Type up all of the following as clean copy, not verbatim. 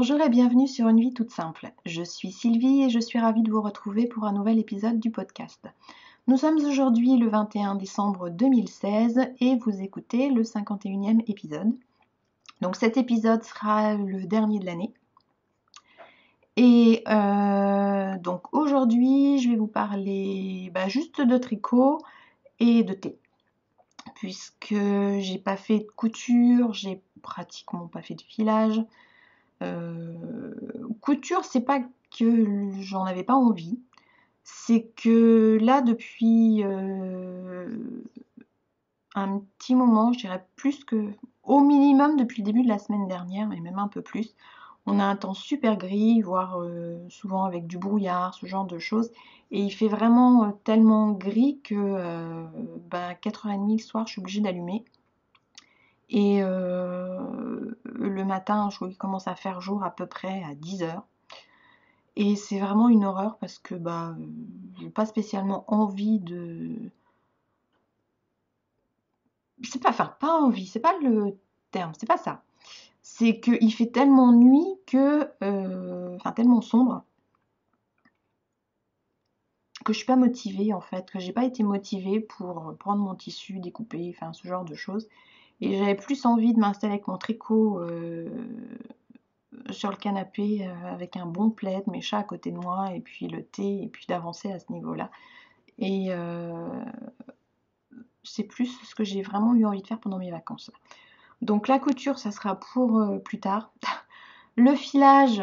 Bonjour et bienvenue sur Une vie toute simple. Je suis Sylvie et je suis ravie de vous retrouver pour un nouvel épisode du podcast. Nous sommes aujourd'hui le 21 décembre 2016 et vous écoutez le 51e épisode. Donc cet épisode sera le dernier de l'année. Et donc aujourd'hui, je vais vous parler juste de tricot et de thé. Puisque j'ai pas fait de couture, j'ai pratiquement pas fait de filage. Couture, c'est pas que j'en avais pas envie, c'est que là depuis un petit moment, je dirais plus que au minimum depuis le début de la semaine dernière et même un peu plus, on a un temps super gris, voire souvent avec du brouillard, ce genre de choses, et il fait vraiment tellement gris que 4h30 le soir, je suis obligée d'allumer. Et le matin, il commence à faire jour à peu près à 10h. Et c'est vraiment une horreur parce que j'ai pas spécialement envie de. C'est pas, enfin, pas envie, c'est pas le terme, c'est pas ça. C'est qu'il fait tellement nuit que. Enfin, tellement sombre que je suis pas motivée en fait, que j'ai pas été motivée pour prendre mon tissu, découper, enfin ce genre de choses. Et j'avais plus envie de m'installer avec mon tricot sur le canapé avec un bon plaid, mes chats à côté de moi, et puis le thé, et puis d'avancer à ce niveau-là. Et c'est plus ce que j'ai vraiment eu envie de faire pendant mes vacances. Donc la couture, ça sera pour plus tard. Le filage,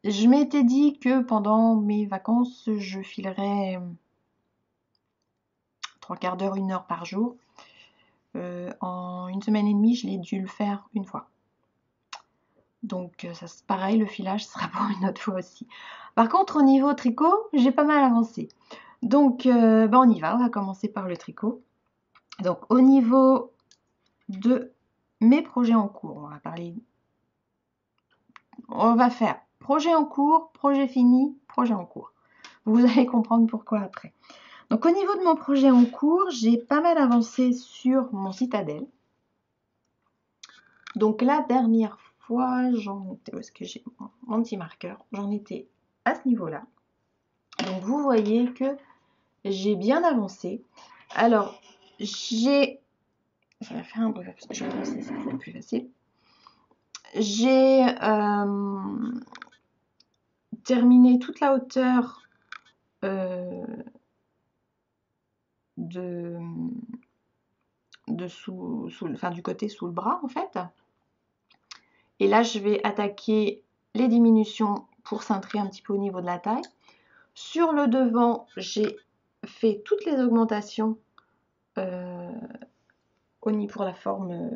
je m'étais dit que pendant mes vacances, je filerais 3/4 d'heure, 1 heure par jour. En une semaine et demie, je l'ai dû le faire une fois. Donc ça c'est pareil, le filage sera pour une autre fois aussi. Par contre, au niveau tricot, j'ai pas mal avancé. Donc on y va, on va commencer par le tricot. Donc au niveau de mes projets en cours, on va faire projet en cours, projet fini, projet en cours. Vous allez comprendre pourquoi après. Donc au niveau de mon projet en cours, j'ai pas mal avancé sur mon citadelle. Donc la dernière fois, j'en étais, où est-ce que j'ai mon petit marqueur? J'en étais à ce niveau-là. Donc vous voyez que j'ai bien avancé. Alors j'ai, je vais faire un peu, je vais penser ça, c'est plus facile. J'ai terminé toute la hauteur de enfin, du côté sous le bras en fait. Et là, je vais attaquer les diminutions pour cintrer un petit peu au niveau de la taille. Sur le devant, j'ai fait toutes les augmentations pour la forme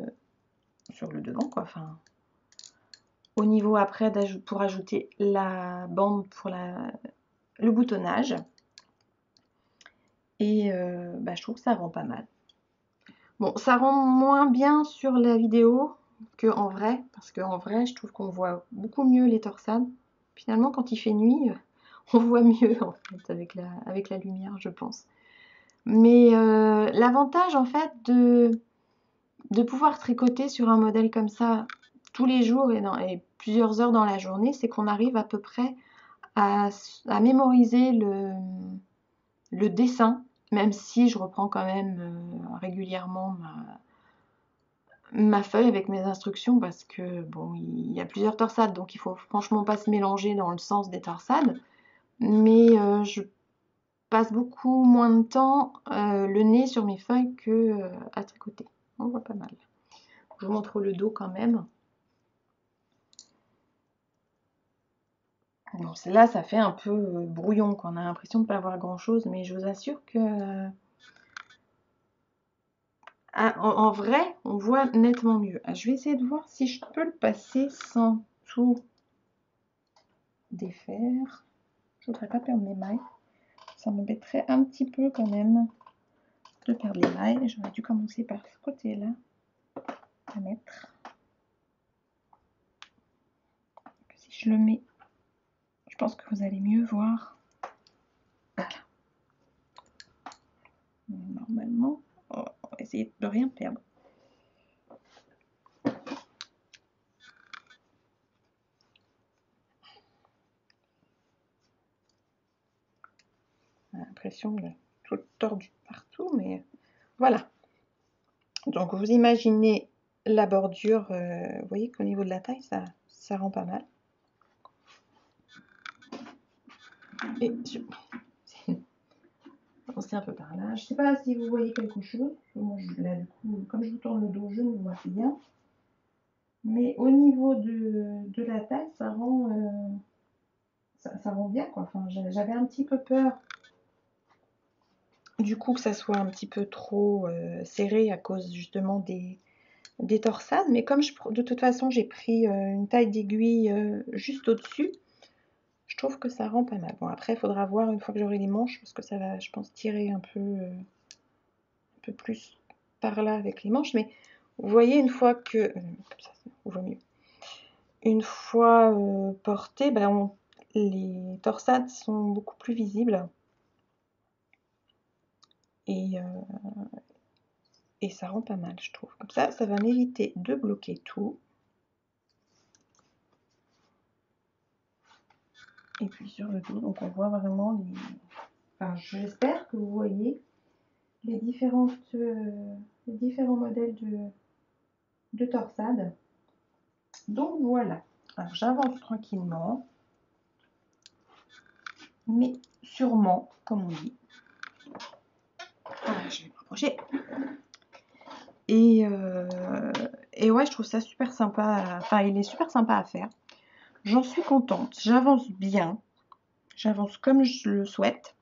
sur le devant, quoi. Enfin, au niveau après, pour ajouter la bande pour le boutonnage. Et je trouve que ça rend pas mal. Bon, ça rend moins bien sur la vidéo qu'en vrai, parce qu'en vrai, je trouve qu'on voit beaucoup mieux les torsades. Finalement, quand il fait nuit, on voit mieux en fait avec la lumière, je pense. Mais l'avantage en fait de pouvoir tricoter sur un modèle comme ça tous les jours et plusieurs heures dans la journée, c'est qu'on arrive à peu près à mémoriser le dessin, même si je reprends quand même régulièrement ma feuille avec mes instructions parce que bon, il y a plusieurs torsades, donc il faut franchement pas se mélanger dans le sens des torsades. Mais je passe beaucoup moins de temps le nez sur mes feuilles que à tricoter. On voit pas mal. Je vous montre le dos quand même. Bon, là, ça fait un peu brouillon, qu'on a l'impression de ne pas voir grand chose, mais je vous assure que en vrai, on voit nettement mieux. Je vais essayer de voir si je peux le passer sans tout défaire. Je voudrais pas perdre mes mailles. Ça m'embêterait un petit peu quand même de perdre les mailles. J'aurais dû commencer par ce côté-là à mettre. Si je le mets, je pense que vous allez mieux voir. Voilà. Normalement, on va essayer de rien perdre. l'impression de tout tordu partout, mais voilà. Donc vous imaginez la bordure, vous voyez qu'au niveau de la taille, ça rend pas mal. Et je vais avancer un peu par là. Je ne sais pas si vous voyez quelque chose. Moi, là, du coup, comme je vous tourne le dos, je ne vois rien. Mais au niveau de la taille, ça rend bien, quoi. Enfin, j'avais un petit peu peur du coup que ça soit un petit peu trop serré à cause justement des torsades. Mais comme de toute façon j'ai pris une taille d'aiguille juste au-dessus, je trouve que ça rend pas mal. Bon, après il faudra voir une fois que j'aurai les manches, parce que ça va, je pense, tirer un peu plus par là avec les manches. Mais vous voyez, une fois que comme ça vaut mieux, une fois porté, ben, les torsades sont beaucoup plus visibles. Et ça rend pas mal, je trouve. Comme ça va m'éviter de bloquer tout. Et puis sur le dos, donc on voit vraiment les... Enfin, j'espère que vous voyez les différents modèles de torsade. Donc voilà. Alors j'avance tranquillement, mais sûrement, comme on dit. Voilà, je vais me rapprocher. Et ouais, je trouve ça super sympa. Enfin, il est super sympa à faire. J'en suis contente. J'avance bien. J'avance comme je le souhaite.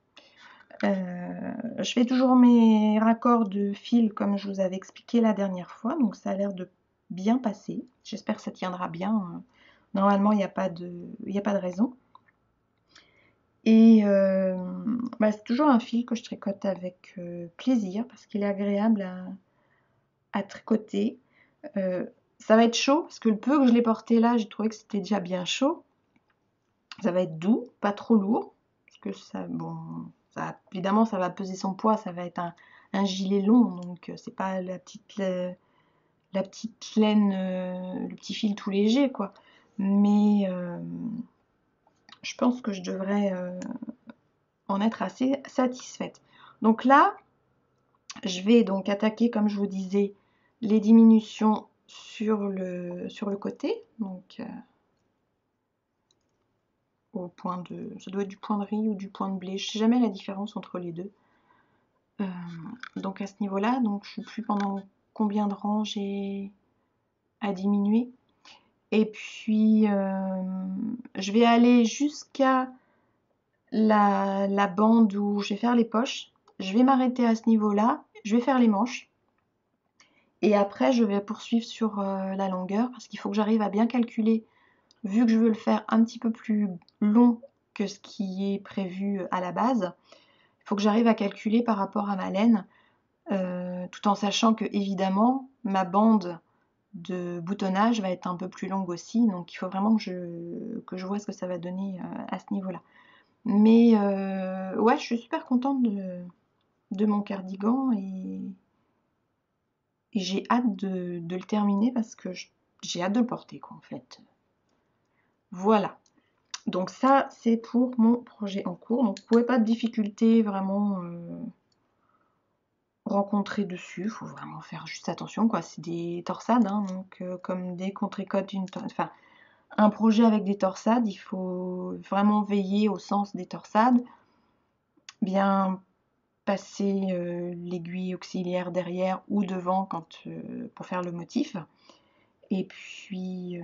Je fais toujours mes raccords de fil comme je vous avais expliqué la dernière fois. Donc ça a l'air de bien passer. J'espère que ça tiendra bien. Normalement, il n'y a pas de raison. Et c'est toujours un fil que je tricote avec plaisir parce qu'il est agréable à tricoter. Ça va être chaud parce que le peu que je l'ai porté là, j'ai trouvé que c'était déjà bien chaud. Ça va être doux, pas trop lourd, parce que ça, bon, évidemment, ça va peser son poids. Ça va être un gilet long, donc c'est pas la petite laine, le petit fil tout léger, quoi. Mais je pense que je devrais en être assez satisfaite. Donc là, je vais donc attaquer, comme je vous disais, les diminutions sur le côté. Donc au point de... Ça doit être du point de riz ou du point de blé. Je ne sais jamais la différence entre les deux. Donc à ce niveau-là, donc je ne sais plus pendant combien de rangs j'ai à diminuer. Et puis je vais aller jusqu'à la bande où je vais faire les poches. Je vais m'arrêter à ce niveau-là. Je vais faire les manches. Et après, je vais poursuivre sur la longueur parce qu'il faut que j'arrive à bien calculer, vu que je veux le faire un petit peu plus long que ce qui est prévu à la base. Il faut que j'arrive à calculer par rapport à ma laine, tout en sachant que, évidemment, ma bande de boutonnage va être un peu plus longue aussi. Donc, il faut vraiment que je vois ce que ça va donner à ce niveau-là. Mais ouais, je suis super contente de mon cardigan et j'ai hâte de le terminer parce que j'ai hâte de le porter, quoi, en fait. Voilà. Donc ça, c'est pour mon projet en cours. Donc vous ne pouvez pas de difficulté vraiment rencontrer dessus. Il faut vraiment faire juste attention, quoi. C'est des torsades, hein, donc comme dès qu'on tricote un projet avec des torsades, il faut vraiment veiller au sens des torsades. Bien passer l'aiguille auxiliaire derrière ou devant pour faire le motif. Et puis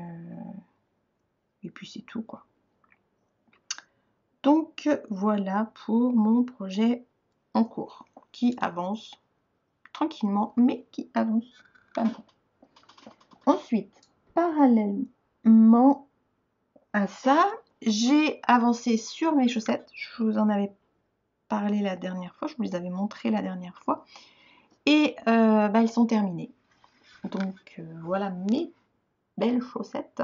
c'est tout, quoi. Donc voilà pour mon projet en cours qui avance tranquillement mais qui avance pas mal. Ensuite, parallèlement à ça, j'ai avancé sur mes chaussettes. Je vous en avais parlé la dernière fois, je vous les avais montrées la dernière fois. Et elles sont terminées. Donc voilà mes belles chaussettes.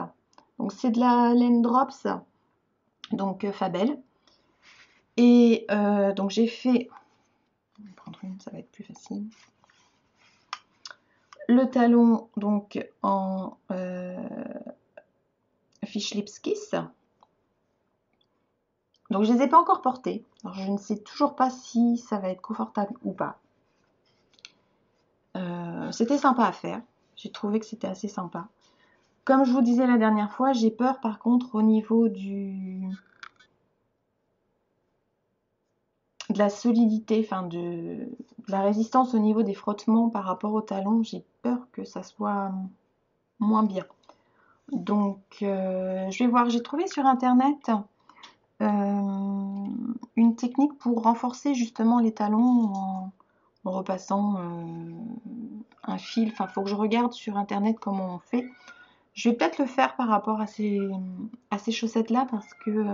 Donc c'est de la laine drops, donc Fabel. Et donc j'ai fait, je vais prendre une, ça va être plus facile. Le talon donc en Fish Lips Kiss. Donc je les ai pas encore portées. Alors, je ne sais toujours pas si ça va être confortable ou pas. C'était sympa à faire. J'ai trouvé que c'était assez sympa. Comme je vous disais la dernière fois, j'ai peur par contre au niveau de la solidité, enfin de la résistance au niveau des frottements par rapport au talon. J'ai peur que ça soit moins bien. Donc je vais voir, j'ai trouvé sur internet une technique pour renforcer justement les talons en repassant un fil. Enfin, il faut que je regarde sur internet comment on fait. Je vais peut-être le faire par rapport à ces chaussettes-là parce que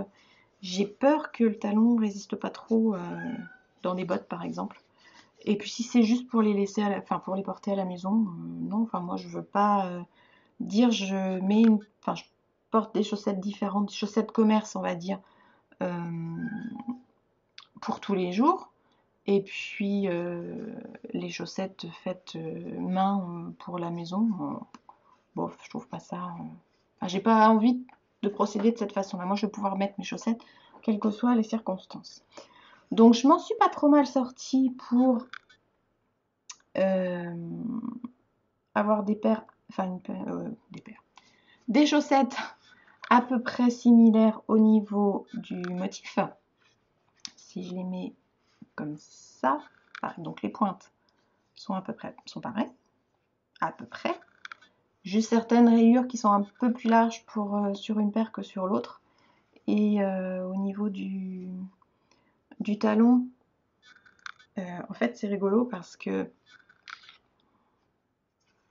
j'ai peur que le talon résiste pas trop dans les bottes par exemple. Et puis si c'est juste pour les laisser, pour les porter à la maison, non. Enfin moi je veux pas dire je porte des chaussettes différentes, des chaussettes commerce on va dire, pour tous les jours. Et puis les chaussettes faites main pour la maison, bon, je trouve pas ça. Enfin, j'ai pas envie de procéder de cette façon-là. Moi, je vais pouvoir mettre mes chaussettes, quelles que soient les circonstances. Donc, je m'en suis pas trop mal sortie pour avoir des paires, des chaussettes à peu près similaires au niveau du motif. Si je les mets comme ça, donc les pointes sont sont pareilles, à peu près. Juste certaines rayures qui sont un peu plus larges sur une paire que sur l'autre. Et au niveau du talon, en fait c'est rigolo parce que...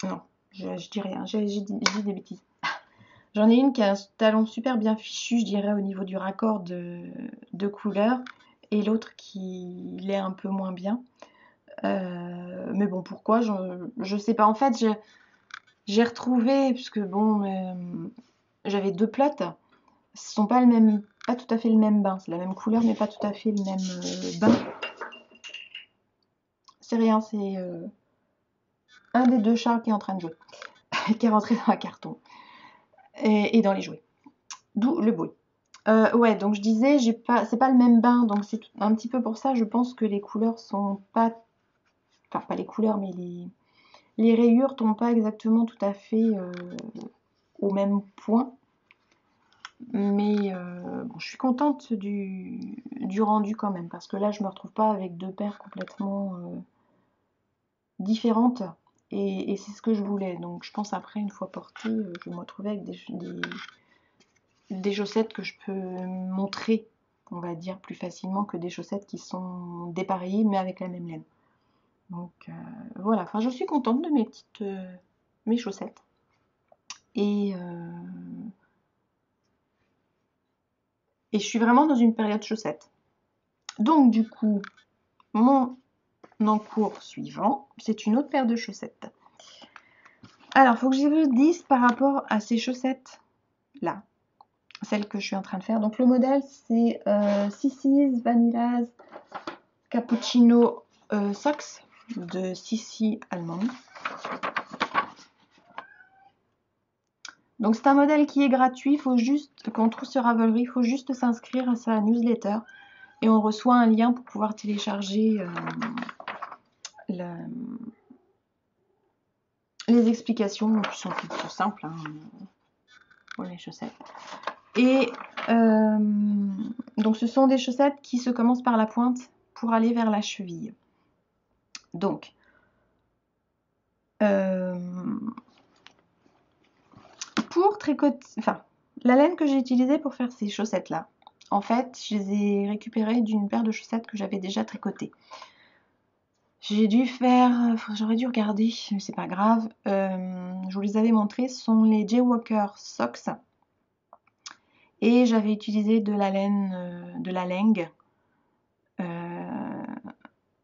Non, je dis rien, j'ai dit des bêtises. J'en ai une qui a un talon super bien fichu, je dirais, au niveau du raccord de couleur, et l'autre qui l'est un peu moins bien. Mais bon, pourquoi je sais pas. En fait, j'ai retrouvé, puisque bon, j'avais deux plots, ce sont pas tout à fait le même bain. C'est la même couleur, mais pas tout à fait le même bain. C'est rien, c'est un des deux chats qui est en train de jouer, qui est rentré dans un carton et dans les jouets. D'où le bruit. Ouais, donc je disais, c'est pas le même bain, donc c'est un petit peu pour ça, je pense que les couleurs sont pas... Enfin, pas les couleurs, mais les rayures tombent pas exactement tout à fait au même point. Mais bon, je suis contente du rendu quand même, parce que là, je me retrouve pas avec deux paires complètement différentes. Et c'est ce que je voulais. Donc je pense après, une fois portée, je vais me retrouver avec des chaussettes que je peux montrer, on va dire, plus facilement que des chaussettes qui sont dépareillées, mais avec la même laine. Donc voilà, enfin je suis contente de mes chaussettes. Et je suis vraiment dans une période chaussettes. Donc du coup, mon encours suivant, c'est une autre paire de chaussettes. Alors, il faut que je vous dise par rapport à ces chaussettes-là, celles que je suis en train de faire. Donc le modèle, c'est Sissy's Vanillas Cappuccino Socks de Sissy allemande. Donc c'est un modèle qui est gratuit, qu'on trouve sur Ravelry, il faut juste s'inscrire à sa newsletter et on reçoit un lien pour pouvoir télécharger les explications qui sont toutes simples pour les chaussettes. Et donc ce sont des chaussettes qui se commencent par la pointe pour aller vers la cheville. Donc pour tricoter, la laine que j'ai utilisée pour faire ces chaussettes là, en fait je les ai récupérées d'une paire de chaussettes que j'avais déjà tricotées. J'ai dû faire, j'aurais dû regarder, mais c'est pas grave. Je vous les avais montrées, ce sont les Jaywalker Socks. Et j'avais utilisé de la laine, de la laine.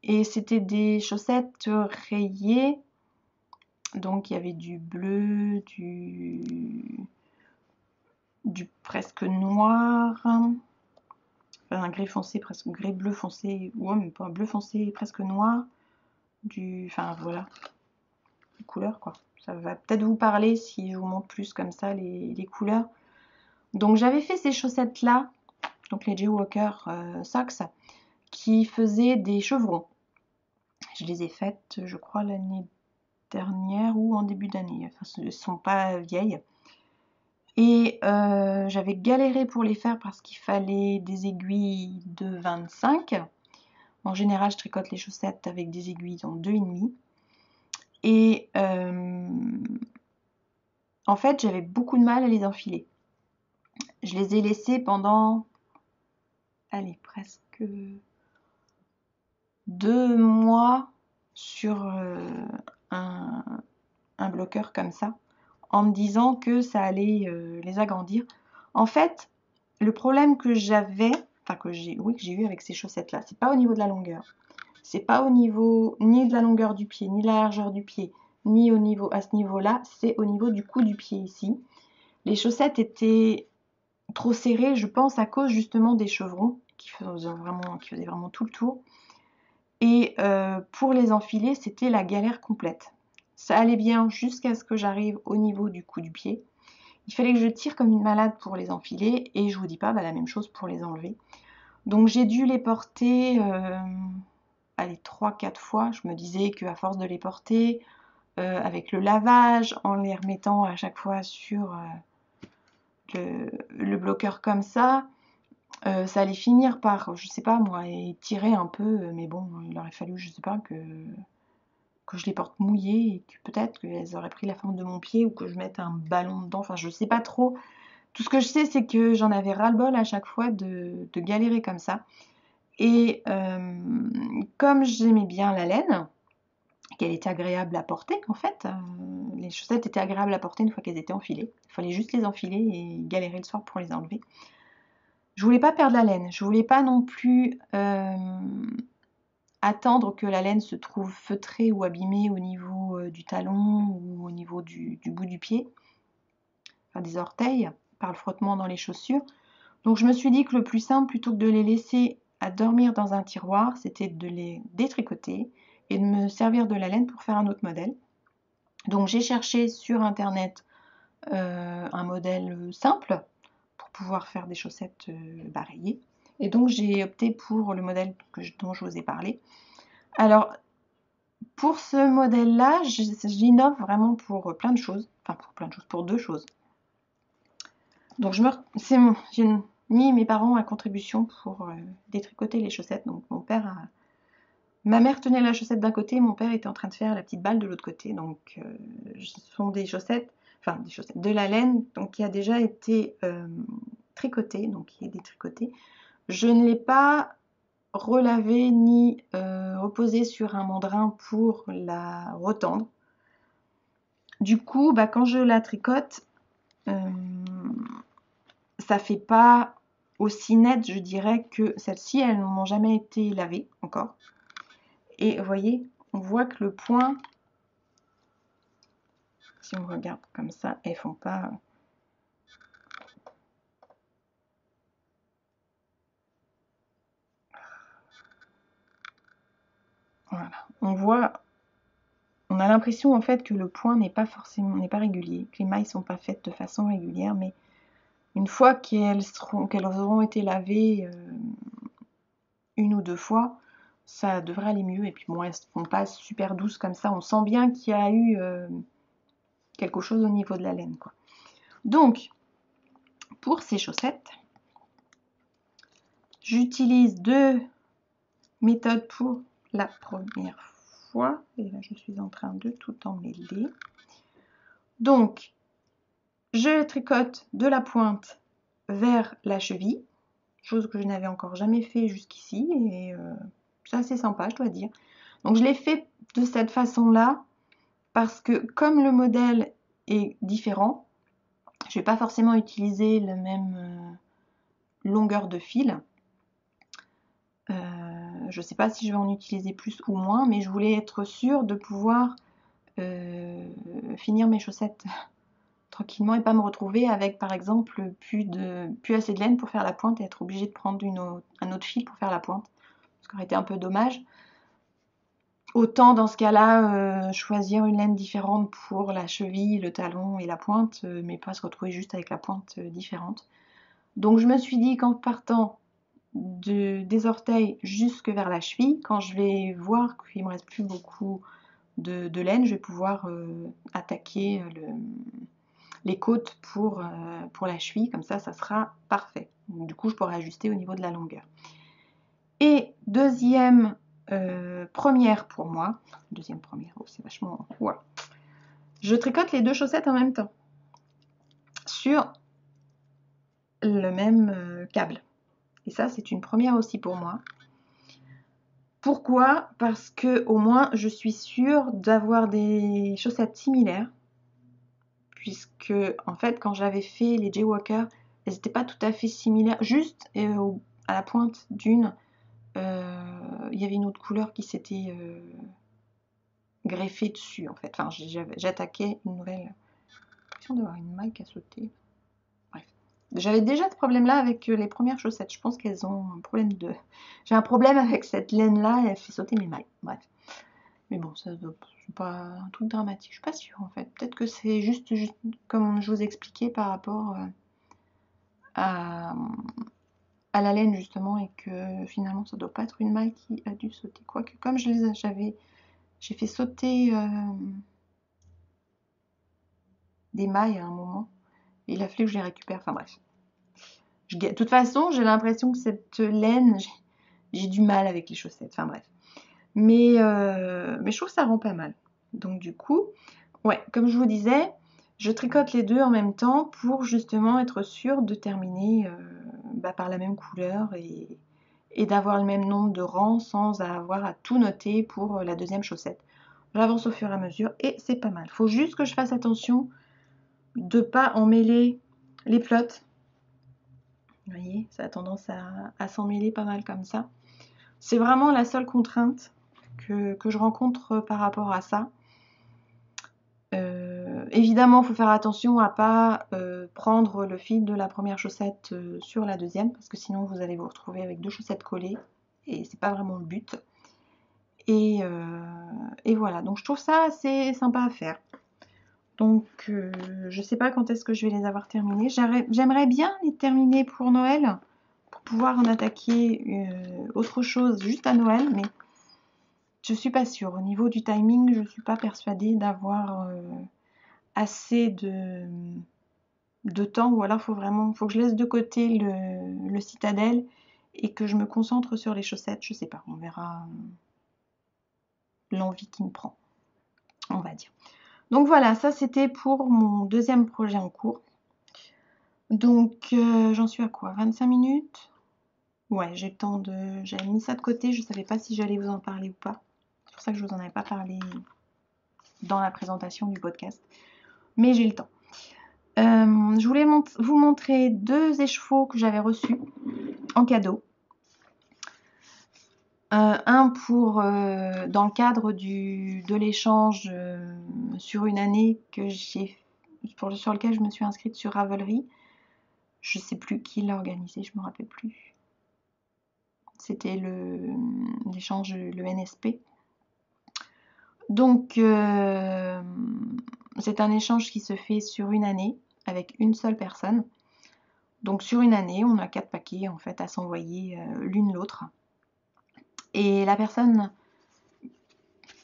Et c'était des chaussettes rayées. Donc il y avait du bleu, du presque noir. Un gris foncé, presque gris bleu foncé. Ouais, mais pas bleu foncé, presque noir. Enfin voilà. Les couleurs quoi. Ça va peut-être vous parler si je vous montre plus comme ça les couleurs. Donc j'avais fait ces chaussettes là donc les Jewwalker Socks, qui faisaient des chevrons. Je les ai faites, je crois, l'année dernière ou en début d'année. Enfin, ce ne sont pas vieilles. Et j'avais galéré pour les faire parce qu'il fallait des aiguilles de 25. En général, je tricote les chaussettes avec des aiguilles en 2,5. Et en fait, j'avais beaucoup de mal à les enfiler. Je les ai laissées pendant, allez, presque 2 mois sur un bloqueur comme ça, en me disant que ça allait les agrandir. En fait, le problème que j'avais, enfin que j'ai eu avec ces chaussettes-là, c'est pas au niveau de la longueur. C'est pas au niveau ni de la longueur du pied, ni de la largeur du pied, ni au niveau à ce niveau-là, c'est au niveau du cou du pied ici. Les chaussettes étaient trop serrées, je pense, à cause justement des chevrons qui faisaient vraiment tout le tour. Et pour les enfiler, c'était la galère complète. Ça allait bien jusqu'à ce que j'arrive au niveau du cou du pied. Il fallait que je tire comme une malade pour les enfiler et je vous dis pas la même chose pour les enlever. Donc j'ai dû les porter allez, 3-4 fois. Je me disais qu'à force de les porter, avec le lavage, en les remettant à chaque fois sur le bloqueur comme ça allait finir par, je sais pas moi, tirer un peu, mais bon, il aurait fallu, je sais pas, que je les porte mouillées et que peut-être qu'elles auraient pris la forme de mon pied ou que je mette un ballon dedans, enfin je sais pas trop. Tout ce que je sais, c'est que j'en avais ras-le-bol à chaque fois de galérer comme ça. Et comme j'aimais bien la laine, qu'elle était agréable à porter en fait, les chaussettes étaient agréables à porter une fois qu'elles étaient enfilées. Il fallait juste les enfiler et galérer le soir pour les enlever. Je voulais pas perdre la laine, je voulais pas non plus attendre que la laine se trouve feutrée ou abîmée au niveau du talon ou au niveau du bout du pied, enfin des orteils, par le frottement dans les chaussures. Donc je me suis dit que le plus simple, plutôt que de les laisser à dormir dans un tiroir, c'était de les détricoter et de me servir de la laine pour faire un autre modèle. Donc j'ai cherché sur internet un modèle simple pour pouvoir faire des chaussettes rayées. Et donc j'ai opté pour le modèle dont je vous ai parlé. Alors pour ce modèle-là, j'innove vraiment pour plein de choses, enfin pour 2 choses. Donc j'ai mis mes parents à contribution pour détricoter les chaussettes. Donc ma mère tenait la chaussette d'un côté, mon père était en train de faire la petite balle de l'autre côté. Donc ce sont des chaussettes, de la laine, donc qui a déjà été tricotée, donc qui est détricotée. Je ne l'ai pas relavée ni reposée sur un mandrin pour la retendre. Du coup, quand je la tricote, ça fait pas aussi net, je dirais, que celles-ci, elles n'ont jamais été lavées encore. Et vous voyez, on voit que le point, si on regarde comme ça, elles font pas... Voilà, on voit, on a l'impression en fait que le point n'est pas régulier, que les mailles sont pas faites de façon régulière, mais une fois qu'elles auront été lavées 1 ou 2 fois, ça devrait aller mieux. Et puis bon, elles ne sont pas super douces comme ça. On sent bien qu'il y a eu quelque chose au niveau de la laine, quoi. Donc, pour ces chaussettes, j'utilise 2 méthodes pour la première fois. Et là, je suis en train de tout emmêler. Donc, je tricote de la pointe vers la cheville, chose que je n'avais encore jamais fait jusqu'ici. Et c'est assez sympa, je dois dire. Donc, je l'ai fait de cette façon-là parce que comme le modèle est différent, je ne vais pas forcément utiliser la même longueur de fil. Je ne sais pas si je vais en utiliser plus ou moins, mais je voulais être sûre de pouvoir finir mes chaussettes tranquillement et pas me retrouver avec par exemple plus assez de laine pour faire la pointe et être obligée de prendre un autre fil pour faire la pointe, ce qui aurait été un peu dommage. Autant dans ce cas-là choisir une laine différente pour la cheville, le talon et la pointe, mais pas se retrouver juste avec la pointe différente. Donc je me suis dit qu'en partant des orteils jusque vers la cheville, quand je vais voir qu'il me reste plus beaucoup de laine, je vais pouvoir attaquer les côtes pour la cheville, comme ça sera parfait. Donc, du coup je pourrai ajuster au niveau de la longueur. Et deuxième première pour moi, deuxième première, oh, c'est vachement... Voilà. Je tricote les deux chaussettes en même temps sur le même câble. Et ça, c'est une première aussi pour moi. Pourquoi? Parce que au moins, je suis sûre d'avoir des chaussettes similaires. Puisque, en fait, quand j'avais fait les Jaywalker, elles n'étaient pas tout à fait similaires. Juste à la pointe d'une, il y avait une autre couleur qui s'était greffée dessus, en fait. Enfin, j'attaquais une nouvelle... J'ai l'impression d'avoir une maille qui a sauté. Bref. J'avais déjà ce problème-là avec les premières chaussettes. Je pense qu'elles ont un problème de... J'ai un problème avec cette laine-là, elle fait sauter mes mailles. Bref. Mais bon, ça c'est pas un truc dramatique. Je suis pas sûre, en fait. Peut-être que c'est juste comme je vous expliquais par rapport à la laine, justement, et que finalement, ça doit pas être une maille qui a dû sauter. Quoique, comme j'ai fait sauter des mailles à un moment, et il a fallu que je les récupère. Enfin bref. De toute façon, j'ai l'impression que cette laine, j'ai du mal avec les chaussettes. Enfin bref. Mais je trouve que ça rend pas mal. Donc du coup, ouais, comme je vous disais, je tricote les deux en même temps pour justement être sûre de terminer par la même couleur et d'avoir le même nombre de rangs sans avoir à tout noter pour la deuxième chaussette. J'avance au fur et à mesure et c'est pas mal. Il faut juste que je fasse attention de ne pas emmêler les plottes. Vous voyez, ça a tendance à s'emmêler pas mal comme ça. C'est vraiment la seule contrainte que je rencontre par rapport à ça. Évidemment, il faut faire attention à ne pas prendre le fil de la première chaussette sur la deuxième, parce que sinon vous allez vous retrouver avec deux chaussettes collées, et c'est pas vraiment le but. Et voilà, donc je trouve ça assez sympa à faire. Donc je sais pas quand est-ce que je vais les avoir terminés. J'aimerais bien les terminer pour Noël, pour pouvoir en attaquer autre chose juste à Noël, mais je suis pas sûre. Au niveau du timing, je suis pas persuadée d'avoir assez de temps, ou alors faut que je laisse de côté le citadelle et que je me concentre sur les chaussettes. Je sais pas, on verra l'envie qui me prend, on va dire. Donc voilà, ça c'était pour mon deuxième projet en cours. Donc j'en suis à quoi? 25 minutes? Ouais, j'ai le temps de... J'avais mis ça de côté, je savais pas si j'allais vous en parler ou pas. C'est pour ça que je vous en avais pas parlé dans la présentation du podcast. Mais j'ai le temps. Je voulais vous montrer deux écheveaux que j'avais reçus en cadeau. Un pour dans le cadre de l'échange sur une année que sur lequel je me suis inscrite sur Ravelry. Je sais plus qui l'a organisé, je me rappelle plus. C'était l'échange, le NSP. Donc c'est un échange qui se fait sur une année avec une seule personne. Donc sur une année, on a 4 paquets en fait à s'envoyer l'une l'autre. Et la personne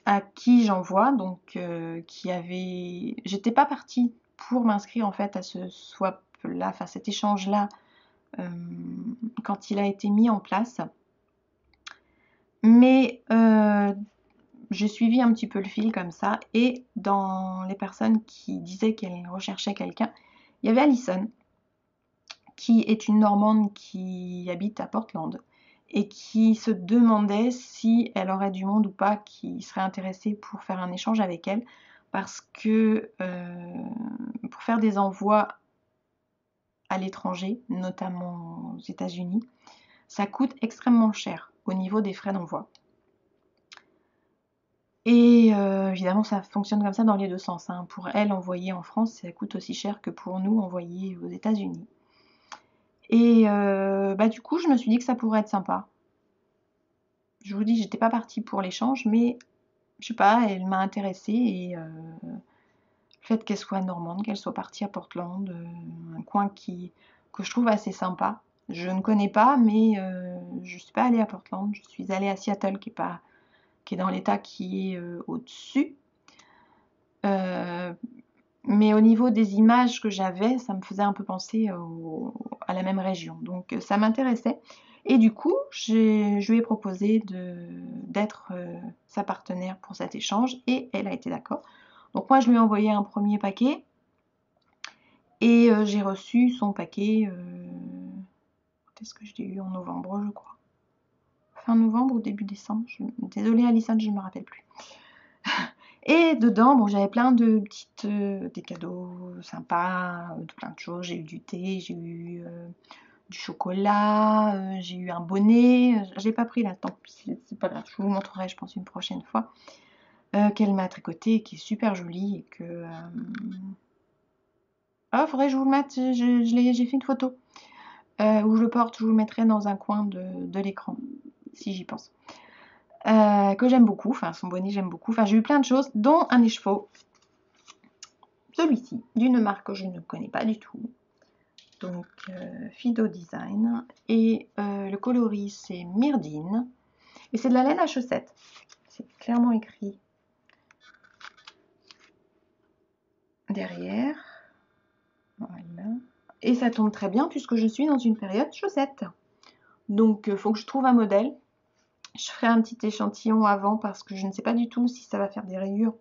à qui j'envoie, donc j'étais pas partie pour m'inscrire en fait à ce swap là, enfin cet échange là quand il a été mis en place. Mais j'ai suivi un petit peu le fil comme ça, et dans les personnes qui disaient qu'elles recherchaient quelqu'un, il y avait Alison, qui est une Normande qui habite à Portland et qui se demandait si elle aurait du monde ou pas qui serait intéressé pour faire un échange avec elle, parce que pour faire des envois à l'étranger, notamment aux États-Unis, ça coûte extrêmement cher au niveau des frais d'envoi. Et évidemment, ça fonctionne comme ça dans les deux sens. Hein. Pour elle, envoyer en France, ça coûte aussi cher que pour nous, envoyer aux États-Unis. Et du coup, je me suis dit que ça pourrait être sympa. Je vous dis, j'étais pas partie pour l'échange, mais je sais pas, elle m'a intéressée. Et le fait qu'elle soit normande, qu'elle soit partie à Portland, un coin qui que je trouve assez sympa. Je ne connais pas, mais je ne suis pas allée à Portland. Je suis allée à Seattle, qui est dans l'État qui est au-dessus. Mais au niveau des images que j'avais, ça me faisait un peu penser à la même région. Donc ça m'intéressait. Et du coup, je lui ai proposé d'être sa partenaire pour cet échange et elle a été d'accord. Donc moi, je lui ai envoyé un premier paquet et j'ai reçu son paquet. Quand est-ce que je l'ai eu? En novembre, je crois. Fin novembre ou début décembre. Désolée, Alison, je ne me rappelle plus. Et dedans, bon, j'avais plein de petites, des cadeaux sympas, de plein de choses. J'ai eu du thé, j'ai eu du chocolat, j'ai eu un bonnet. J'ai pas pris là, tant pis, c'est pas grave. Je vous montrerai, je pense, une prochaine fois. Qu'elle m'a tricoté, qui est super jolie et que. Ah, faudrait que je vous le mette. J'ai fait une photo où je le porte. Je vous le mettrai dans un coin de l'écran, si j'y pense. Que j'aime beaucoup, enfin son bonnet j'aime beaucoup, enfin j'ai eu plein de choses, dont un écheveau, celui-ci, d'une marque que je ne connais pas du tout, donc Fido Design, et le coloris c'est Myrdine, et c'est de la laine à chaussettes, c'est clairement écrit derrière, voilà, et ça tombe très bien puisque je suis dans une période chaussettes, donc faut que je trouve un modèle. Je ferai un petit échantillon avant parce que je ne sais pas du tout si ça va faire des rayures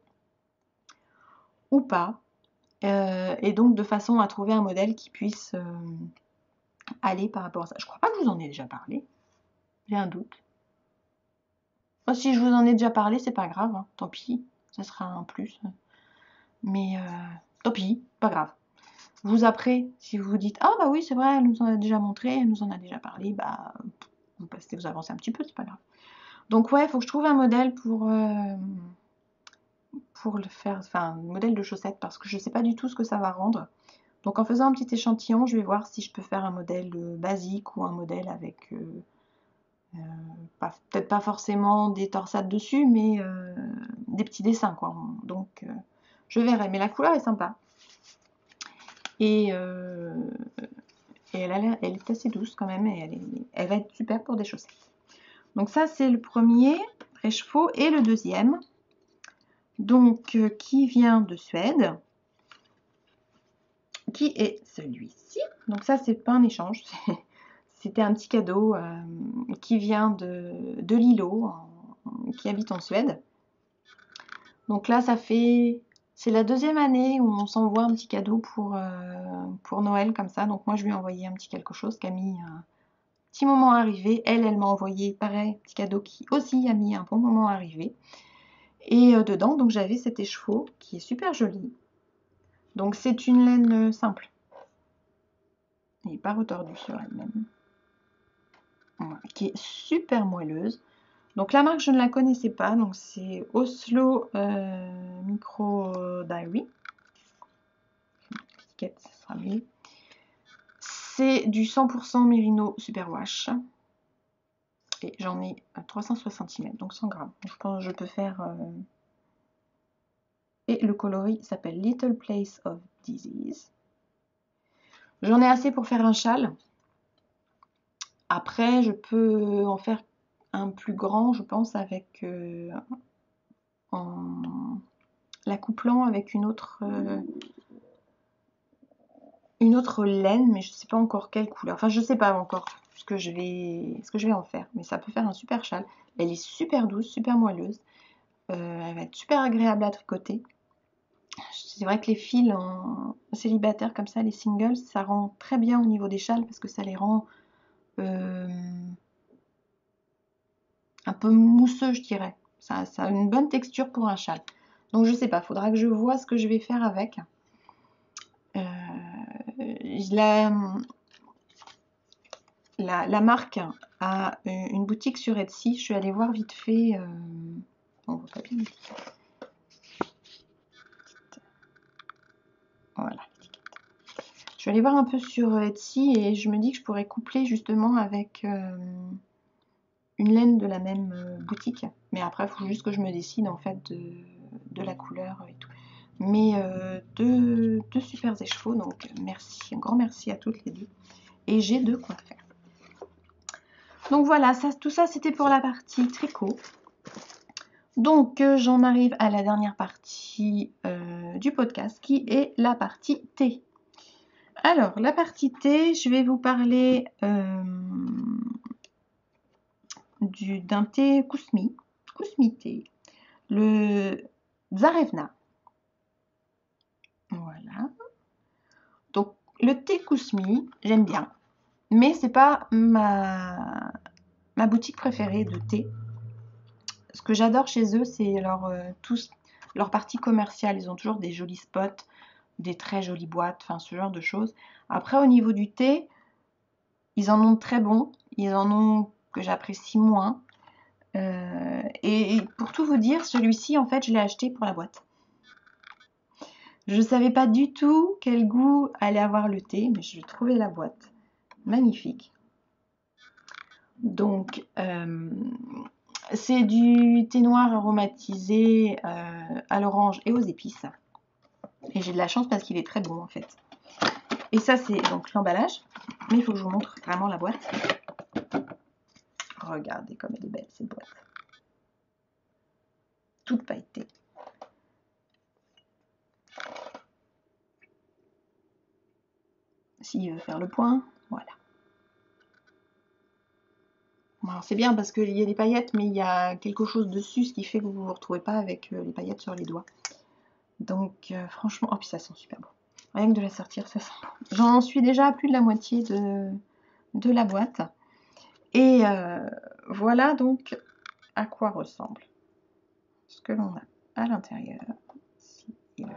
ou pas. Et donc de façon à trouver un modèle qui puisse aller par rapport à ça. Je crois pas que je vous en ai déjà parlé. J'ai un doute. Moi, si je vous en ai déjà parlé, c'est pas grave. Hein. Tant pis. Ça sera un plus. Mais tant pis. Pas grave. Vous après, si vous vous dites ah bah oui c'est vrai, elle nous en a déjà montré, elle nous en a déjà parlé, bah vous avancez un petit peu, c'est pas grave. Donc ouais, il faut que je trouve un modèle pour le faire, enfin un modèle de chaussettes parce que je sais pas du tout ce que ça va rendre. Donc en faisant un petit échantillon, je vais voir si je peux faire un modèle basique ou un modèle avec, peut-être pas forcément des torsades dessus, mais des petits dessins, quoi. Donc je verrai, mais la couleur est sympa. Et elle est assez douce quand même, et elle va être super pour des chaussettes. Donc ça c'est le premier écheveau, et le deuxième, donc qui vient de Suède, qui est celui-ci. Donc ça c'est pas un échange, c'était un petit cadeau qui vient de Lilo, qui habite en Suède. Donc là c'est la deuxième année où on s'envoie un petit cadeau pour Noël comme ça. Donc moi je lui ai envoyé un petit quelque chose qui a mis un petit moment à arriver. Elle m'a envoyé pareil, un petit cadeau qui aussi a mis un bon moment à arriver. Et dedans donc j'avais cet écheveau qui est super joli. Donc c'est une laine simple. Il n'est pas retordu sur elle-même. Voilà, qui est super moelleuse. Donc la marque je ne la connaissais pas, donc c'est Oslo Micro Diary. L'étiquette, ça sera mieux. C'est du 100% Merino Superwash. Et j'en ai 360 cm, donc 100 grammes. Donc, je pense que je peux faire... Et le coloris s'appelle Little Place of Disease. J'en ai assez pour faire un châle. Après, je peux en faire un plus grand, je pense, avec... en l'accouplant avec une autre laine, mais je ne sais pas encore quelle couleur. Enfin, je ne sais pas encore ce que je vais en faire, mais ça peut faire un super châle. Elle est super douce, super moelleuse. Elle va être super agréable à tricoter. C'est vrai que les fils en célibataire comme ça, les singles, ça rend très bien au niveau des châles parce que ça les rend un peu mousseux, je dirais. Ça a une bonne texture pour un châle. Donc je sais pas, faudra que je vois ce que je vais faire avec. La marque a une boutique sur Etsy. Je suis allée voir vite fait. On voit pas bien l'étiquette. Voilà l'étiquette. Je vais aller voir un peu sur Etsy et je me dis que je pourrais coupler justement avec une laine de la même boutique. Mais après, il faut juste que je me décide en fait de la couleur et tout. Mais deux super écheveaux, donc merci, un grand merci à toutes les deux. et j'ai de quoi faire. Donc voilà, tout ça c'était pour la partie tricot. Donc j'en arrive à la dernière partie du podcast qui est la partie thé. Alors la partie thé, je vais vous parler d'un thé Kousmi thé, le Tsarevna. Voilà. Donc le thé Kousmi, j'aime bien, mais c'est pas ma boutique préférée de thé. Ce que j'adore chez eux, c'est leur partie commerciale. Ils ont toujours des jolis spots, des très jolies boîtes, enfin ce genre de choses. Après, au niveau du thé, ils en ont de très bons, ils en ont que j'apprécie moins. Et pour tout vous dire, celui-ci, en fait, je l'ai acheté pour la boîte. Je ne savais pas du tout quel goût allait avoir le thé, mais je vais trouver la boîte. Magnifique. Donc, c'est du thé noir aromatisé à l'orange et aux épices. Et j'ai de la chance parce qu'il est très bon en fait. Et ça, c'est donc l'emballage. Mais il faut que je vous montre vraiment la boîte. Regardez comme elle est belle cette boîte. Toute pailletée. S'il veut faire le point, voilà. Bon, c'est bien parce qu'il y a des paillettes, mais il y a quelque chose dessus, ce qui fait que vous ne vous retrouvez pas avec les paillettes sur les doigts. Donc franchement, oh puis ça sent super bon. Rien que de la sortir, ça sent bon. J'en suis déjà à plus de la moitié de la boîte. Et voilà donc à quoi ressemble ce que l'on a à l'intérieur. Si il veut.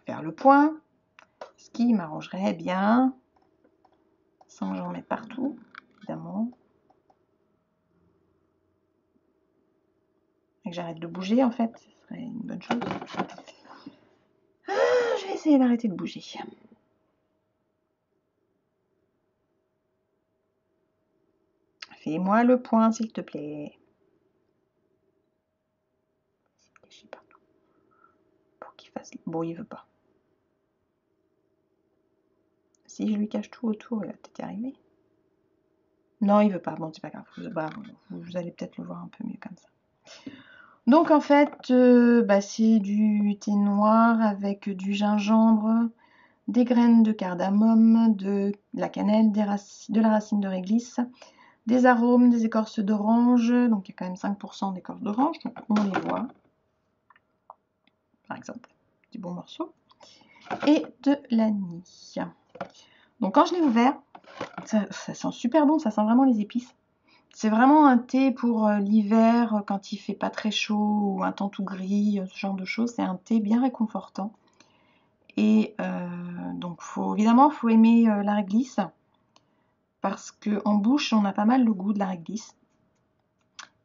Faire le point, ce qui m'arrangerait bien, sans que j'en mette partout, évidemment. Et que j'arrête de bouger en fait, ce serait une bonne chose. Je vais essayer d'arrêter de bouger. Fais-moi le point s'il te plaît. Pour qu'il fasse... Bon, il veut pas. Si je lui cache tout autour, il va peut-être y arriver. Non, il veut pas. Bon, c'est pas grave. Vous allez peut-être le voir un peu mieux comme ça. Donc en fait, c'est du thé noir avec du gingembre, des graines de cardamome, de la cannelle, de la racine de réglisse, des arômes, des écorces d'orange. Donc il y a quand même 5% d'écorce d'orange, donc on les voit. Par exemple, des bons morceaux. Et de l'anis. Donc quand je l'ai ouvert, ça sent super bon, ça sent vraiment les épices. C'est vraiment un thé pour l'hiver, quand il fait pas très chaud ou un temps tout gris, ce genre de choses. C'est un thé bien réconfortant. Et donc évidemment, il faut aimer la réglisse. Parce qu'en bouche, on a pas mal le goût de la réglisse.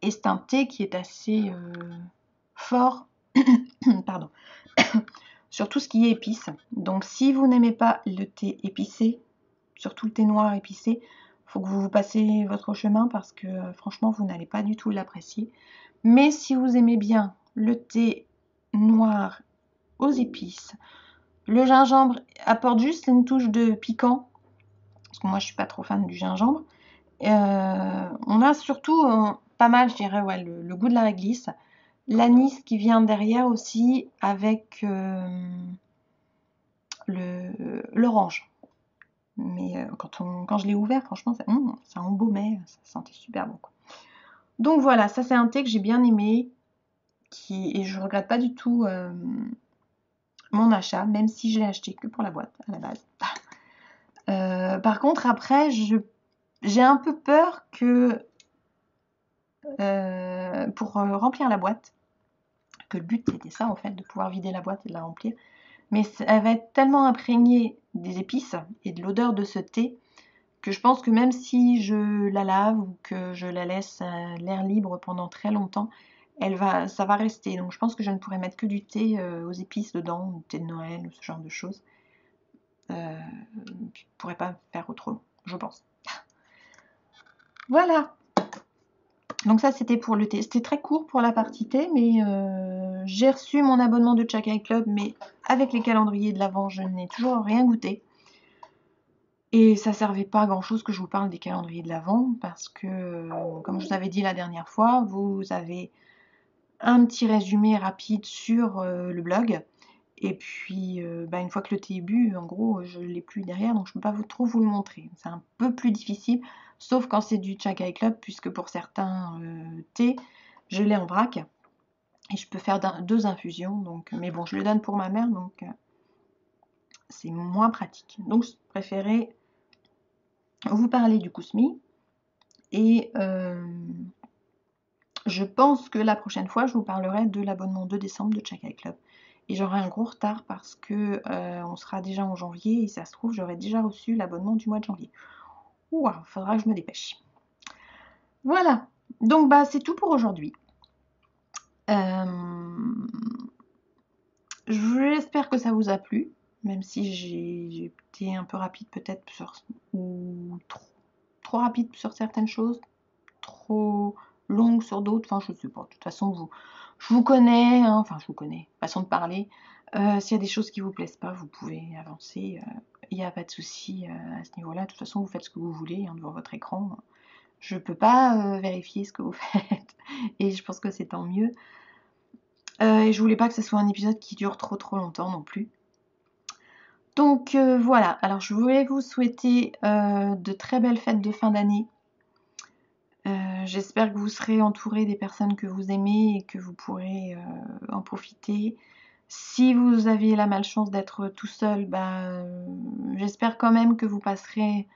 Et c'est un thé qui est assez fort pardon, sur tout ce qui est épices. Donc si vous n'aimez pas le thé épicé, surtout le thé noir épicé, faut que vous passez votre chemin parce que franchement vous n'allez pas du tout l'apprécier. Mais si vous aimez bien le thé noir aux épices, le gingembre apporte juste une touche de piquant, parce que moi je suis pas trop fan du gingembre. On a surtout pas mal, je dirais, ouais, le goût de la réglisse, l'anis qui vient derrière aussi avec l'orange. Mais quand je l'ai ouvert, franchement, ça embaumait, ça sentait super bon, quoi. Donc voilà, ça c'est un thé que j'ai bien aimé, et je regrette pas du tout mon achat, même si je l'ai acheté que pour la boîte à la base. Par contre, après, j'ai un peu peur que pour remplir la boîte, que le but c'était ça en fait, de pouvoir vider la boîte et de la remplir, mais elle va être tellement imprégnée des épices et de l'odeur de ce thé que je pense que même si je la lave ou que je la laisse à l'air libre pendant très longtemps, ça va rester. Donc je pense que je ne pourrais mettre que du thé aux épices dedans, du thé de Noël ou ce genre de choses. Je ne pourrais pas faire autrement, je pense. Voilà. Donc ça, c'était pour le thé. C'était très court pour la partie thé, mais j'ai reçu mon abonnement de Chakai Club, mais avec les calendriers de l'Avent, je n'ai toujours rien goûté. Et ça servait pas à grand chose que je vous parle des calendriers de l'Avent, parce que, comme je vous avais dit la dernière fois, vous avez un petit résumé rapide sur le blog. Et puis, une fois que le thé est bu, en gros, je ne l'ai plus derrière, donc je ne peux pas trop vous le montrer. C'est un peu plus difficile, sauf quand c'est du Chakai Club, puisque pour certains thés, je l'ai en vrac. Et je peux faire 2 infusions. Donc, mais bon, je le donne pour ma mère, donc c'est moins pratique. Donc, je préférais vous parler du Kousmi. Et je pense que la prochaine fois, je vous parlerai de l'abonnement de décembre de Chakai Club. Et j'aurai un gros retard parce que on sera déjà en janvier et ça se trouve, j'aurai déjà reçu l'abonnement du mois de janvier. Ouah, faudra que je me dépêche. Voilà, donc c'est tout pour aujourd'hui. J'espère que ça vous a plu, même si j'ai été un peu rapide peut-être ou trop rapide sur certaines choses, trop longue sur d'autres, enfin je sais pas, de toute façon je vous connais, hein, enfin je vous connais, façon de parler. S'il y a des choses qui vous plaisent pas, vous pouvez avancer, il n'y a pas de souci à ce niveau-là. De toute façon, vous faites ce que vous voulez devant votre écran. Je peux pas vérifier ce que vous faites et je pense que c'est tant mieux. Et je voulais pas que ce soit un épisode qui dure trop longtemps non plus. Donc voilà, alors je voulais vous souhaiter de très belles fêtes de fin d'année. J'espère que vous serez entouré des personnes que vous aimez et que vous pourrez en profiter. Si vous aviez la malchance d'être tout seul, j'espère quand même que vous passerez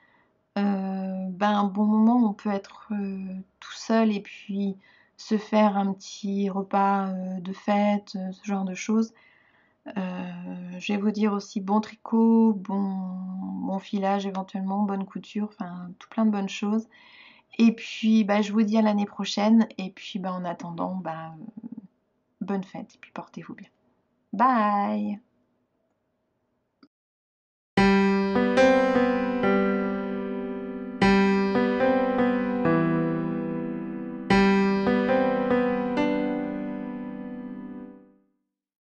un bon moment. On peut être tout seul et puis se faire un petit repas de fête, ce genre de choses. Je vais vous dire aussi bon tricot, bon filage éventuellement, bonne couture, enfin tout plein de bonnes choses. Et puis je vous dis à l'année prochaine. Et puis en attendant, bonne fête et puis portez-vous bien. Bye!